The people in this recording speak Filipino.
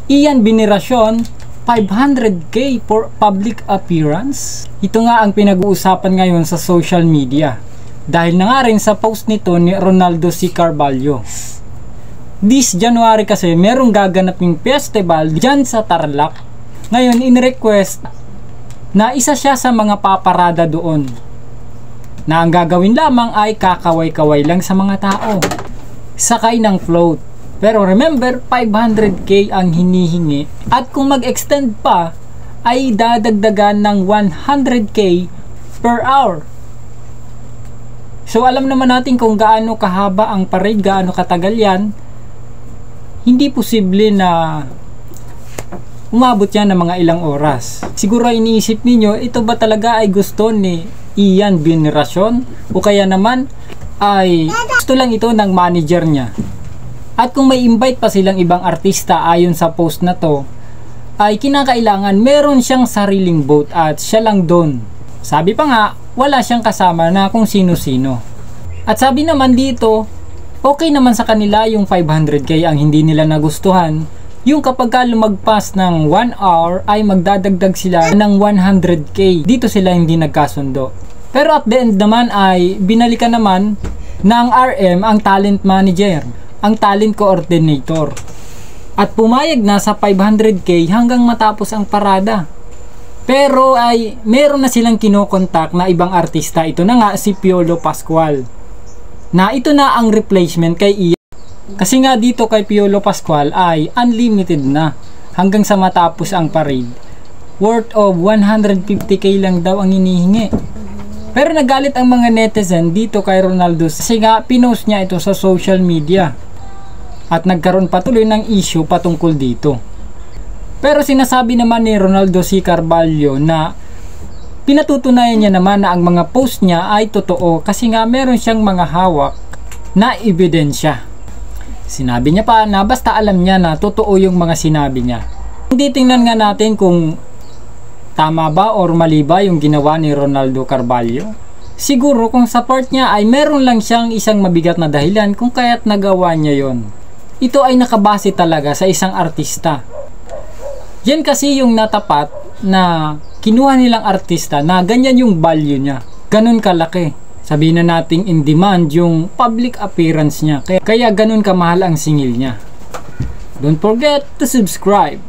Ian Veneracion, 500k for public appearance. Ito nga ang pinag-uusapan ngayon sa social media. Dahil na nga rin sa post nito ni Ronaldo C. Carvalho. This January kasi merong gaganaping festival dyan sa Tarlac. Ngayon in-request na isa siya sa mga paparada doon. Na ang gagawin lamang ay kakaway-kaway lang sa mga tao. Sakay ng float. Pero remember, 500k ang hinihingi. At kung mag-extend pa, ay dadagdagan ng 100k per hour. So alam naman natin kung gaano kahaba ang parade, gaano katagal yan. Hindi posible na umabot yan ng mga ilang oras. Siguro iniisip ninyo, ito ba talaga ay gusto ni Ian Veneracion? O kaya naman ay gusto lang ito ng manager niya? At kung may invite pa silang ibang artista ayon sa post na to, ay kinakailangan meron siyang sariling boat at siya lang doon. Sabi pa nga, wala siyang kasama na kung sino-sino. At sabi naman dito, okay naman sa kanila yung 500k. Ang hindi nila nagustuhan, yung kapag lumagpas ng 1 hour ay magdadagdag sila ng 100k. Dito sila hindi nagkasundo. Pero at the end naman ay binalikan naman ng RM ang talent manager, ang talent coordinator, at pumayag na sa 500k hanggang matapos ang parada. Pero ay meron na silang kinokontak na ibang artista. Ito na nga si Piolo Pascual, na ito na ang replacement kay Ian. Kasi nga dito kay Piolo Pascual ay unlimited na hanggang sa matapos ang parade. Worth of 150k lang daw ang hinihingi. Pero nagalit ang mga netizen dito kay Ronaldo kasi nga pinost niya ito sa social media. At nagkaroon patuloy ng issue patungkol dito. Pero sinasabi naman ni Ronaldo C. Carvalho na pinatutunayan niya naman na ang mga post niya ay totoo kasi nga meron siyang mga hawak na ebidensya. Sinabi niya pa na basta alam niya na totoo yung mga sinabi niya. Hindi tingnan nga natin kung tama ba or mali ba yung ginawa ni Ronaldo Carvalho. Siguro kung sa part niya ay meron lang siyang isang mabigat na dahilan kung kaya't nagawa niya yon. Ito ay nakabase talaga sa isang artista. Yan kasi yung natapat na kinuha nilang artista na ganyan yung value niya. Ganun kalaki. Sabihin na nating in demand yung public appearance niya. Kaya ganun kamahal ang singil niya. Don't forget to subscribe.